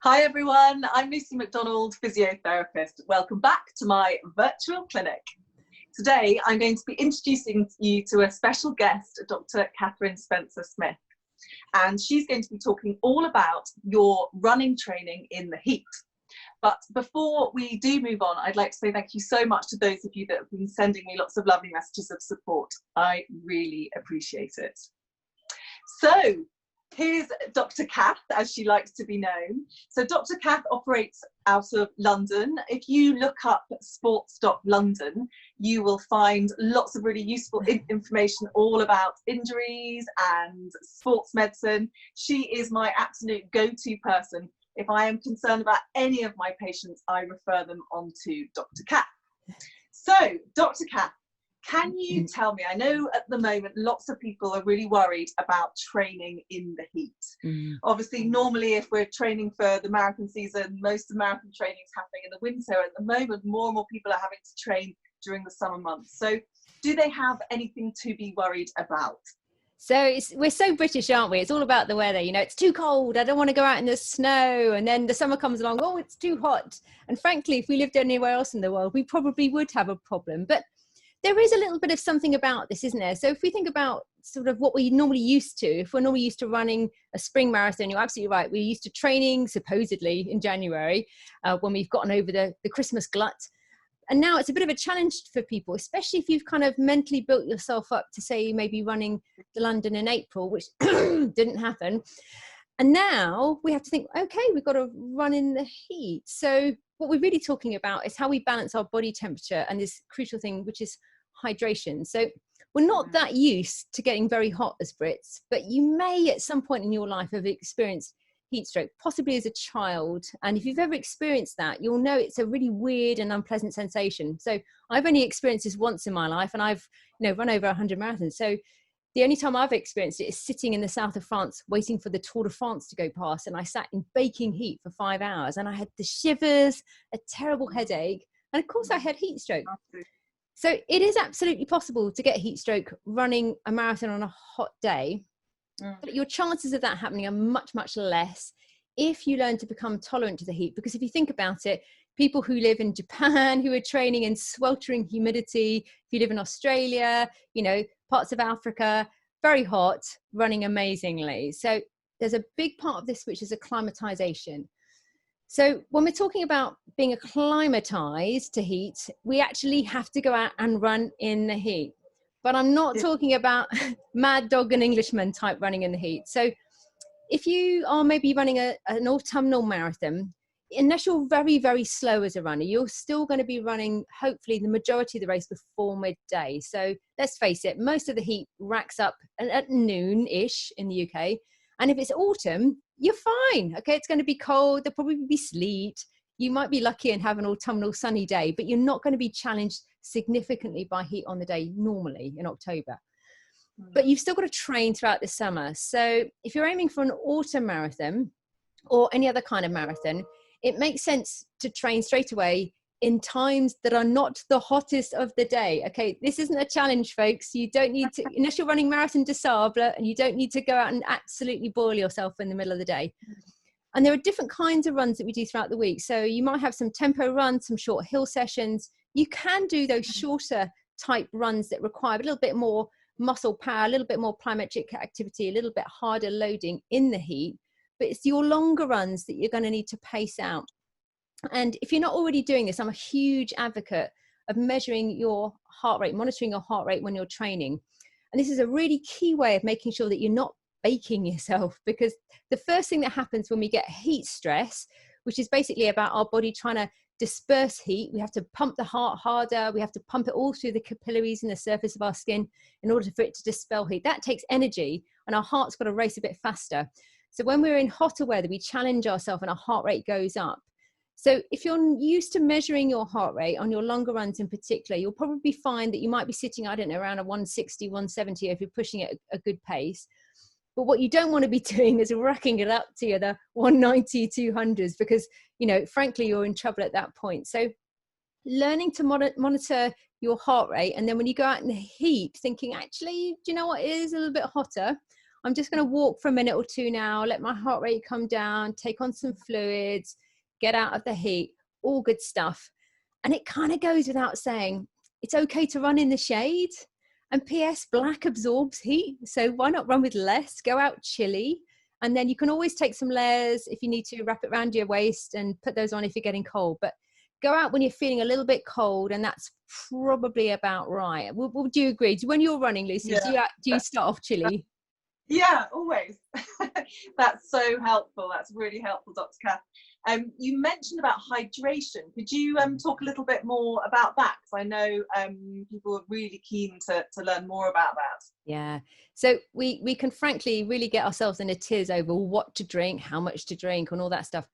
Hi everyone, I'm Lucy Macdonald, physiotherapist. Welcome back to my virtual clinic. Today I'm going to be introducing you to a special guest, Dr. Cath Spenser-Smith, and she's going to be talking all about your running training in the heat. But before we do move on, I'd like to say thank you so much to those of you that have been sending me lots of lovely messages of support. I really appreciate it. So, here's Dr. Cath, as she likes to be known. So Dr. Cath operates out of London. If you look up Sports Doctor London, you will find lots of really useful information all about injuries and sports medicine. She is my absolute go-to person. If I am concerned about any of my patients, I refer them on to Dr. Cath. So, Dr. Cath, can you tell me, I know at the moment lots of people are really worried about training in the heat. Obviously, normally if we're training for the marathon season, most of the marathon training is happening in the winter. At the moment, more and more people are having to train during the summer months. So do they have anything to be worried about? So we're so British, aren't we? It's all about the weather. You know, it's too cold. I don't want to go out in the snow. And then the summer comes along. Oh, it's too hot. And frankly, if we lived anywhere else in the world, we probably would have a problem. But there is a little bit of something about this, isn't there? So if we think about sort of what we normally used to, if we're normally used to running a spring marathon, you're absolutely right. We're used to training supposedly in January when we've gotten over the Christmas glut. And now it's a bit of a challenge for people, especially if you've kind of mentally built yourself up to say maybe running the London in April, which didn't happen. And now we have to think, okay, we've got to run in the heat. So what we're really talking about is how we balance our body temperature and this crucial thing, which is hydration. So we're not that used to getting very hot as Brits, but you may at some point in your life have experienced heat stroke, possibly as a child. And if you've ever experienced that, you'll know it's a really weird and unpleasant sensation. So I've only experienced this once in my life, and I've run over 100 marathons. So the only time I've experienced it is sitting in the south of France, waiting for the Tour de France to go past. And I sat in baking heat for 5 hours and I had the shivers, a terrible headache. And of course I had heat stroke. So it is absolutely possible to get heat stroke running a marathon on a hot day. But your chances of that happening are much, much less if you learn to become tolerant to the heat. Because if you think about it, people who live in Japan, who are training in sweltering humidity, if you live in Australia, parts of Africa, very hot, running amazingly. So there's a big part of this which is acclimatization. So when we're talking about being acclimatized to heat, we actually have to go out and run in the heat. But I'm not talking about mad dog and Englishman type running in the heat. So if you are maybe running an autumnal marathon, unless you're very, very slow as a runner, you're still going to be running, hopefully, the majority of the race before midday. So let's face it, most of the heat racks up at noon-ish in the UK. And if it's autumn, you're fine. Okay, it's going to be cold. There'll probably be sleet. You might be lucky and have an autumnal sunny day, but you're not going to be challenged significantly by heat on the day normally in October. But you've still got to train throughout the summer. So if you're aiming for an autumn marathon or any other kind of marathon, it makes sense to train straight away in times that are not the hottest of the day. Okay, this isn't a challenge, folks. You don't need to, unless you're running Marathon des Sables, and you don't need to go out and absolutely boil yourself in the middle of the day. And there are different kinds of runs that we do throughout the week. So you might have some tempo runs, some short hill sessions. You can do those shorter type runs that require a little bit more muscle power, a little bit more plyometric activity, a little bit harder loading in the heat. But it's your longer runs that you're going to need to pace out. And if you're not already doing this, I'm a huge advocate of measuring your heart rate, monitoring your heart rate when you're training. And this is a really key way of making sure that you're not baking yourself, because the first thing that happens when we get heat stress, which is basically about our body trying to disperse heat, we have to pump the heart harder, we have to pump it all through the capillaries and the surface of our skin in order for it to dispel heat. That takes energy, and our heart's got to race a bit faster. So when we're in hotter weather, we challenge ourselves and our heart rate goes up. So if you're used to measuring your heart rate on your longer runs in particular, you'll probably find that you might be sitting, I don't know, around a 160, 170 if you're pushing it at a good pace. But what you don't want to be doing is racking it up to the 190, 200s, because, frankly, you're in trouble at that point. So learning to monitor your heart rate. And then when you go out in the heat, thinking, actually, do you know what, it is a little bit hotter. I'm just going to walk for a minute or two now, let my heart rate come down, take on some fluids, get out of the heat, all good stuff. And it kind of goes without saying, it's okay to run in the shade. And PS, black absorbs heat. So why not run with less? Go out chilly. And then you can always take some layers if you need to, wrap it around your waist and put those on if you're getting cold. But go out when you're feeling a little bit cold, and that's probably about right. Would you agree? When you're running, Lucy, Yeah. do you start off chilly? Yeah, always. That's so helpful. That's really helpful, Dr. Cath. You mentioned about hydration. Could you talk a little bit more about that? Because I know people are really keen to learn more about that. Yeah. So we can frankly really get ourselves in a tiz over what to drink, how much to drink, and all that stuff.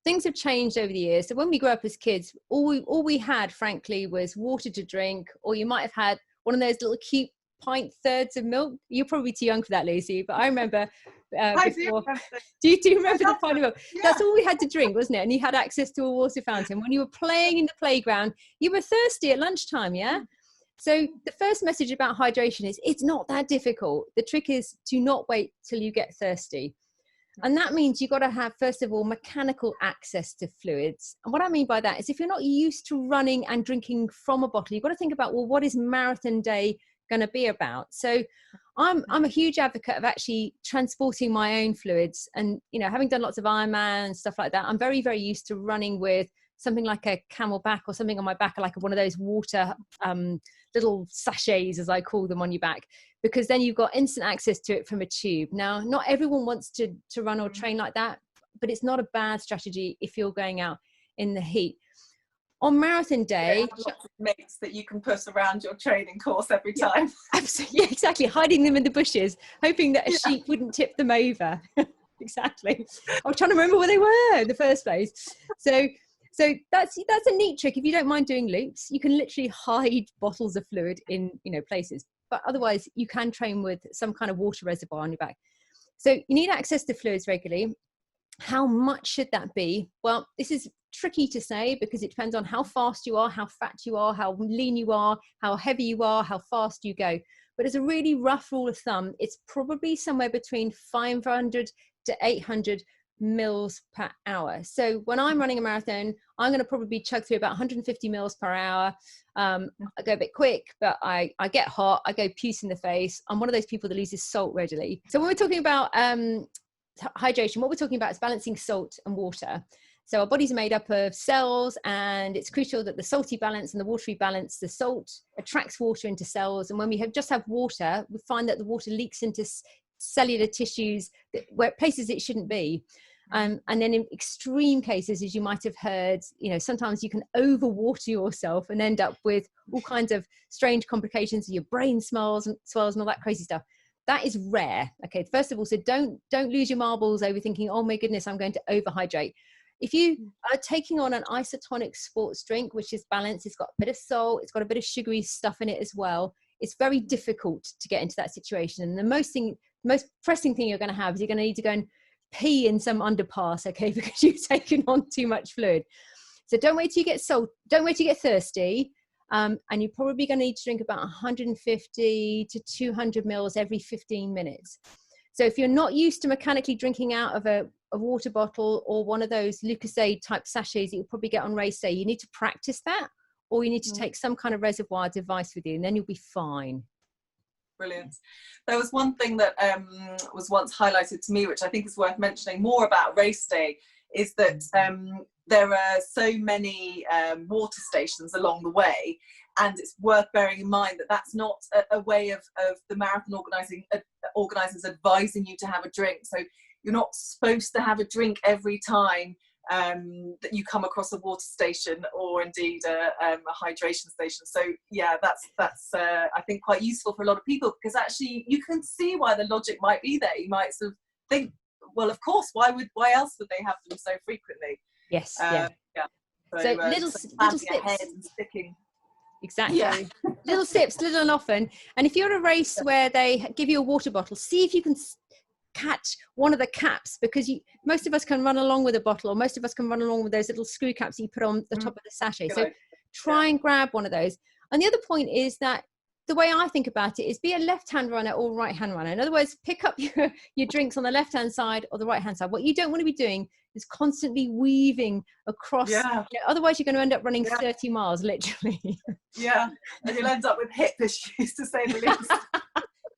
Things have changed over the years. So when we grew up as kids, all we had, frankly, was water to drink, or you might have had one of those little cute pint thirds of milk. You're probably too young for that, Lucy, but I remember before. Do you remember the pint of milk? Yeah. That's all we had to drink, wasn't it? And you had access to a water fountain. When you were playing in the playground, you were thirsty at lunchtime, yeah? So the first message about hydration is it's not that difficult. The trick is to not wait till you get thirsty. And that means you've got to have, first of all, mechanical access to fluids. And what I mean by that is if you're not used to running and drinking from a bottle, you've got to think about, well, what is marathon day going to be about? So I'm a huge advocate of actually transporting my own fluids. And, you know, having done lots of Ironman and stuff like that, I'm very, very used to running with something like a Camelback or something on my back, like one of those water little sachets, as I call them, on your back, because then you've got instant access to it from a tube. Now, not everyone wants to run or train like that, but it's not a bad strategy if you're going out in the heat. On marathon day, lots of mates that you can put around your training course every time. Absolutely, yeah, exactly. Hiding them in the bushes, hoping that a sheep wouldn't tip them over. Exactly. I was trying to remember where they were in the first place. So that's a neat trick. If you don't mind doing loops, you can literally hide bottles of fluid in, you know, places. But otherwise, you can train with some kind of water reservoir on your back. So you need access to fluids regularly. How much should that be? Well, this is tricky to say because it depends on how fast you are, how fat you are, how lean you are, how heavy you are, how fast you go. But as a really rough rule of thumb, it's probably somewhere between 500 to 800 mils per hour. So when I'm running a marathon, I'm going to probably chug through about 150 mils per hour. I go a bit quick, but I get hot. I go puce in the face. I'm one of those people that loses salt readily. So when we're talking about hydration, what we're talking about is balancing salt and water. So our bodies are made up of cells, and it's crucial that the salty balance and the watery balance. The salt attracts water into cells, and when we just have water, we find that the water leaks into cellular tissues where places it shouldn't be. And then in extreme cases, as you might have heard, you know, sometimes you can overwater yourself and end up with all kinds of strange complications. Your brain swells and all that crazy stuff. That is rare. Okay, first of all, so don't lose your marbles over thinking, oh my goodness, I'm going to overhydrate. If you are taking on an isotonic sports drink, which is balanced, it's got a bit of salt, it's got a bit of sugary stuff in it as well, it's very difficult to get into that situation. And the most pressing thing you're going to have is you're going to need to go and pee in some underpass, okay, because you've taken on too much fluid. So don't wait till you get thirsty. And you're probably going to need to drink about 150 to 200 mils every 15 minutes. So if you're not used to mechanically drinking out of a water bottle or one of those Lucozade type sachets that you'll probably get on race day, you need to practice that, or you need to take some kind of reservoir device with you, and then you'll be fine. Brilliant. There was one thing that was once highlighted to me, which I think is worth mentioning more about race day, is that there are so many water stations along the way, and it's worth bearing in mind that that's not a way of the marathon organisers advising you to have a drink. So you're not supposed to have a drink every time that you come across a water station, or indeed a hydration station. So yeah, that's I think quite useful for a lot of people, because actually you can see why the logic might be there. You might sort of think, well, of course, why else would they have them so frequently? Yes. Yeah. So little sips. And sticking. Exactly. Yeah. Little sips, little and often. And if you're at a race where they give you a water bottle, see if you can catch one of the caps, because most of us can run along with a bottle, or most of us can run along with those little screw caps that you put on the top of the sachet. So try and grab one of those. And the other point is that the way I think about it is be a left-hand runner or right-hand runner. In other words, pick up your drinks on the left-hand side or the right-hand side. What you don't want to be doing is constantly weaving across. Yeah. Otherwise, you're going to end up running Yeah. 30 miles, literally. Yeah, and you'll end up with hip issues, to say the least.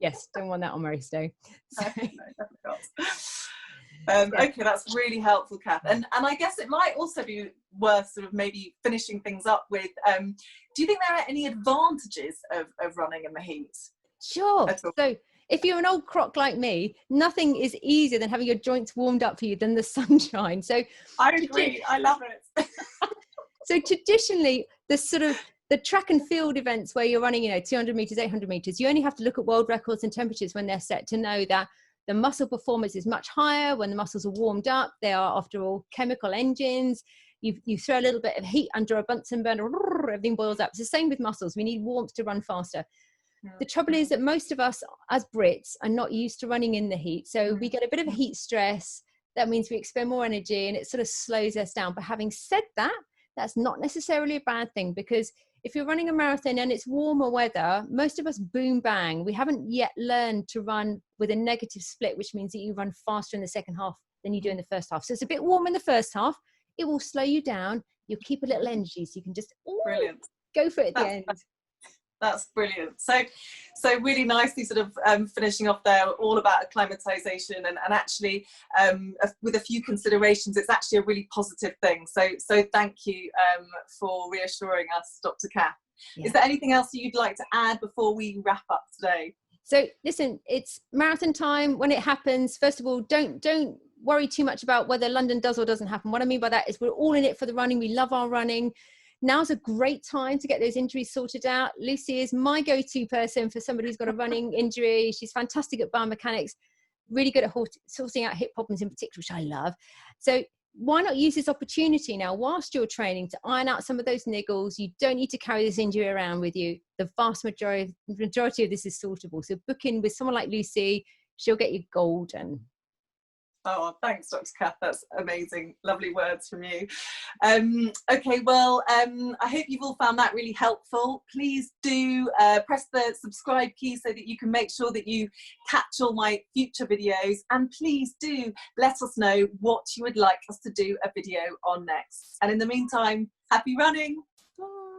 Yes, don't want that on race day. So. No, definitely not. Okay, that's really helpful, Cath. And I guess it might also be worth sort of maybe finishing things up with, do you think there are any advantages of running in the heat? Sure. So if you're an old croc like me, nothing is easier than having your joints warmed up for you than the sunshine. So I agree. I love it. So traditionally, the track and field events where you're running, 200 meters, 800 meters, you only have to look at world records and temperatures when they're set to know that the muscle performance is much higher when the muscles are warmed up. They are, after all, chemical engines. You throw a little bit of heat under a Bunsen burner, everything boils up. It's the same with muscles. We need warmth to run faster. The trouble is that most of us as Brits are not used to running in the heat. So we get a bit of a heat stress. That means we expend more energy and it sort of slows us down. But having said that, that's not necessarily a bad thing, because if you're running a marathon and it's warmer weather, most of us boom bang. We haven't yet learned to run with a negative split, which means that you run faster in the second half than you do in the first half. So it's a bit warm in the first half. It will slow you down. You'll keep a little energy so you can just go for it at the end. That's brilliant. So really nicely sort of finishing off there, all about acclimatization and actually with a few considerations, it's actually a really positive thing. So thank you for reassuring us, Dr. Cath. Yeah. Is there anything else that you'd like to add before we wrap up today? So listen, it's marathon time. When it happens, first of all, don't worry too much about whether London does or doesn't happen. What I mean by that is we're all in it for the running. We love our running. Now's a great time to get those injuries sorted out. Lucy is my go-to person for somebody who's got a running injury. She's fantastic at biomechanics, really good at sorting out hip problems in particular, which I love. So why not use this opportunity now whilst you're training to iron out some of those niggles? You don't need to carry this injury around with you. The vast majority of this is sortable. So book in with someone like Lucy. She'll get you golden. Oh, thanks, Dr. Cath. That's amazing. Lovely words from you. Okay, well, I hope you've all found that really helpful. Please do press the subscribe key so that you can make sure that you catch all my future videos. And please do let us know what you would like us to do a video on next. And in the meantime, happy running. Bye.